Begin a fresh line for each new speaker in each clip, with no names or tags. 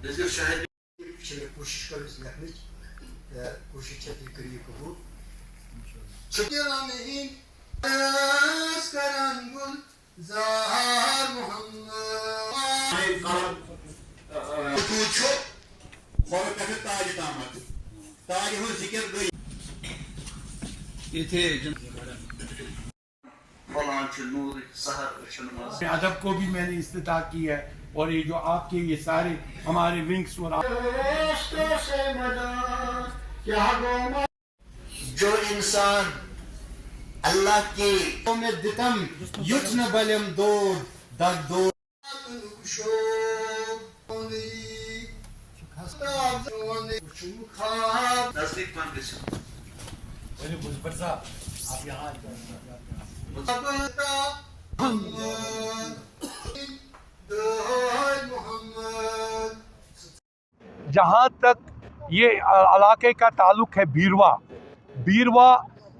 कोशिश करो इस लिखने कोशिश करिए कबूल चुकेला नहीं करंगुल ज़ाहर मोहम्मद पूछो और कहे ताज दामत ताज हो जिक्र गई ये थे अदब को भी मैंने इस्तिता की है और ये जो आपके ये सारे हमारे विंग्स और जो इंसान अल्लाह के में दितम युद्ध न बलम दो दग दो आप यहाँ जहाँ तक ये इलाके का ताल्लुक़ है बीरवा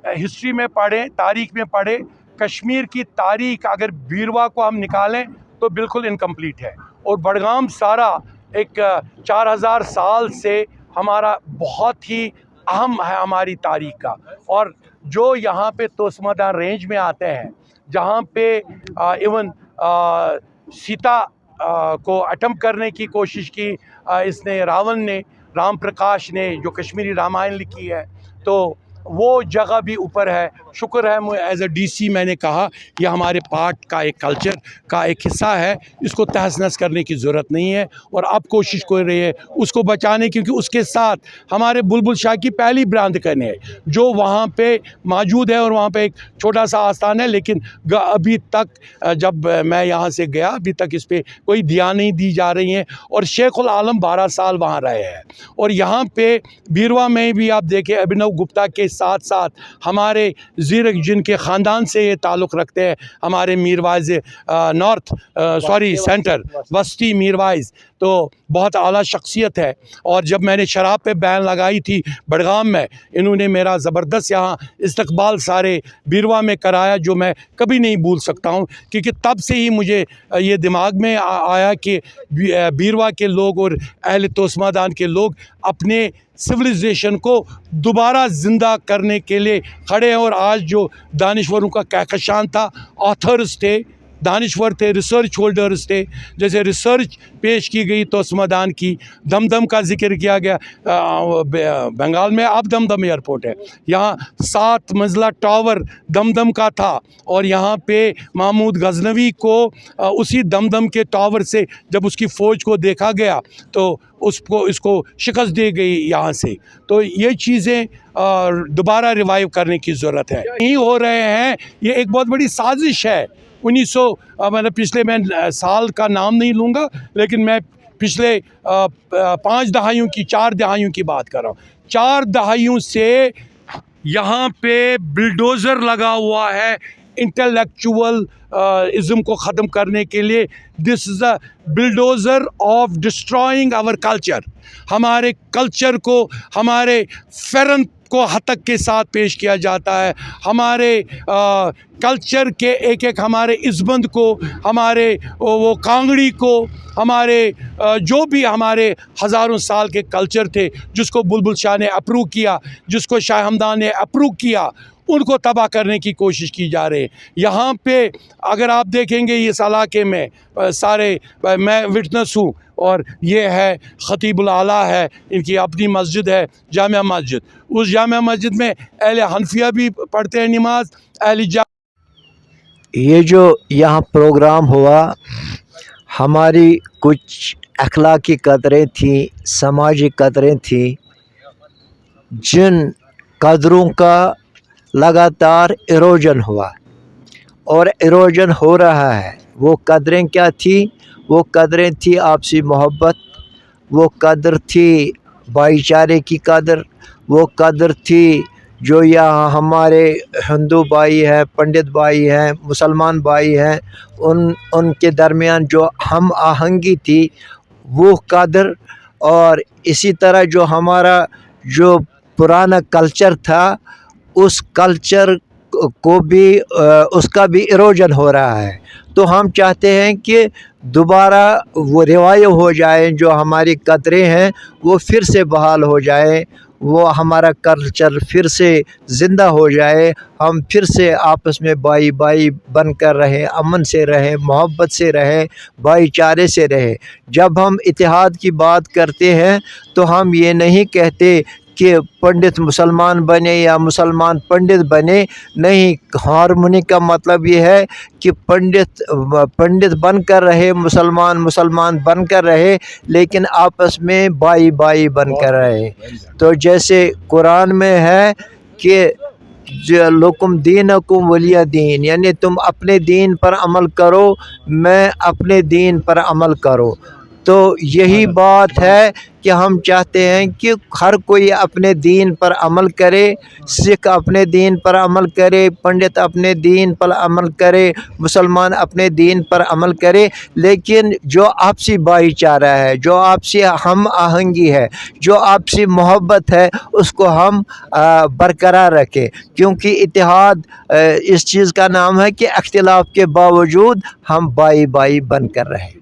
हिस्ट्री में पढ़ें, तारीख़ में पढ़ें, कश्मीर की तारीख़ अगर बीरवा को हम निकालें तो बिल्कुल इनकम्प्लीट है। और बडगाम सारा एक 4000 साल से हमारा बहुत ही अहम है हमारी तारीख़ का। और जो यहाँ पे तोस्मादान रेंज में आते हैं, जहाँ पे इवन सीता को अटेम्प्ट करने की कोशिश की इसने रावण ने, राम प्रकाश ने जो कश्मीरी रामायण लिखी है, तो वो जगह भी ऊपर है। शुक्र है एज ए डीसी मैंने कहा यह हमारे पार्ट का एक कल्चर का एक हिस्सा है, इसको तहस नहस करने की ज़रूरत नहीं है। और अब कोशिश कर रही है उसको बचाने, क्योंकि उसके साथ हमारे बुलबुल शाह की पहली ब्रांदकन है जो वहाँ पे मौजूद है और वहाँ पे एक छोटा सा आस्थान है। लेकिन अभी तक जब मैं यहाँ से गया अभी तक इस पर कोई ध्यान नहीं दी जा रही है। और शेखुल आलम 12 साल वहाँ रहे हैं। और यहाँ पे बीरवा में भी आप देखें अभिनव गुप्ता के साथ साथ हमारे ज़ीरक जिनके ख़ानदान से ये ताल्लुक़ रखते हैं, हमारे मीरवाइज़ सेंटर वस्ती मीरवाइज़, तो बहुत आला शख्सियत है। और जब मैंने शराब पे बैन लगाई थी बडगाम में, इन्होंने मेरा ज़बरदस्त यहाँ इस्तकबाल सारे बीरवा में कराया, जो मैं कभी नहीं भूल सकता हूँ। क्योंकि तब से ही मुझे ये दिमाग में आया कि बीरवा के लोग और अहले तोस्मादान के लोग अपने सिविलाइजेशन को दोबारा ज़िंदा करने के लिए खड़े हैं। और आज जो दानिश्वरों का कहकशान था, ऑथर्स थे, दानिश्वर थे, रिसर्च होल्डर्स थे, जैसे रिसर्च पेश की गई तोस्मादान की, दमदम का जिक्र किया गया। बंगाल में अब दमदम एयरपोर्ट है, यहाँ 7 मंजिला टावर दमदम का था। और यहाँ पे महमूद गजनवी को उसी दमदम के टावर से जब उसकी फ़ौज को देखा गया तो इसको शिकस्त दी गई यहाँ से। तो ये चीज़ें दोबारा रिवाइव करने की ज़रूरत है। नहीं हो रहे हैं, ये एक बहुत बड़ी साजिश है। 1900 मतलब पिछले, मैं साल का नाम नहीं लूँगा, लेकिन मैं पिछले 5 दहाइयों की, 4 दहाइयों की बात कर रहा हूँ। 4 दहाइयों से यहाँ पे बिल्डोज़र लगा हुआ है इंटेलेक्चुअल इज़्म को ख़त्म करने के लिए। This is a bulldozer of destroying our culture. हमारे कल्चर को, हमारे फ़ेरन को हतक के साथ पेश किया जाता है, हमारे कल्चर के एक एक हमारे इज़्बंद को, हमारे वो कांगड़ी को, हमारे जो भी हमारे हज़ारों साल के कल्चर थे जिसको बुलबुल शाह ने अप्रूव किया, जिसको शाह हमदान ने अप्रूव किया, उनको तबाह करने की कोशिश की जा रही है। यहाँ पे अगर आप देखेंगे इस इलाके में सारे, मैं विटनेस हूँ, और ये है ख़तीबुल आला है, इनकी अपनी मस्जिद है जामिया मस्जिद। उस जामिया मस्जिद में अहले हनफिया भी पढ़ते हैं नमाज,
ये जो यहाँ प्रोग्राम हुआ, हमारी कुछ अखलाकी कदरें थी, समाजी कदरें थी, जिन कदरों का लगातार इरोजन हुआ और इरोजन हो रहा है। वो कदरें क्या थी? वो कदरें थी आपसी मोहब्बत, वो कदर थी भाईचारे की कदर, वो कदर थी जो यहाँ हमारे हिंदू भाई हैं, पंडित भाई हैं, मुसलमान भाई हैं, उनके दरमियान जो हम आहंगी थी वो कदर। और इसी तरह जो हमारा जो पुराना कल्चर था, उस कल्चर को भी उसका भी इरोजन हो रहा है। तो हम चाहते हैं कि दोबारा वो रिवाइव हो जाए, जो हमारी कदरें हैं वो फिर से बहाल हो जाए, वो हमारा कल्चर फिर से ज़िंदा हो जाए, हम फिर से आपस में भाई भाई बन कर रहें, अमन से रहें, मोहब्बत से रहें, भाईचारे से रहें। जब हम इत्तेहाद की बात करते हैं तो हम ये नहीं कहते कि पंडित मुसलमान बने या मुसलमान पंडित बने, नहीं, हारमोनी का मतलब ये है कि पंडित बनकर रहे, मुसलमान बनकर रहे, लेकिन आपस में भाई भाई बनकर रहे। तो जैसे कुरान में है कि जो लकुम दीनकुम वलिया दीन, यानी तुम अपने दीन पर अमल करो, मैं अपने दीन पर अमल करो। तो यही बात है कि हम चाहते हैं कि हर कोई अपने दीन पर अमल करे, सिख अपने दीन पर अमल करे, पंडित अपने दीन पर अमल करे, मुसलमान अपने दीन पर अमल करे, लेकिन जो आपसी भाईचारा है, जो आपसी हम आहंगी है, जो आपसी मोहब्बत है, उसको हम बरकरार रखें। क्योंकि इत्तेहाद इस चीज़ का नाम है कि इख्तिलाफ के बावजूद हम भाई भाई बन कर रहें।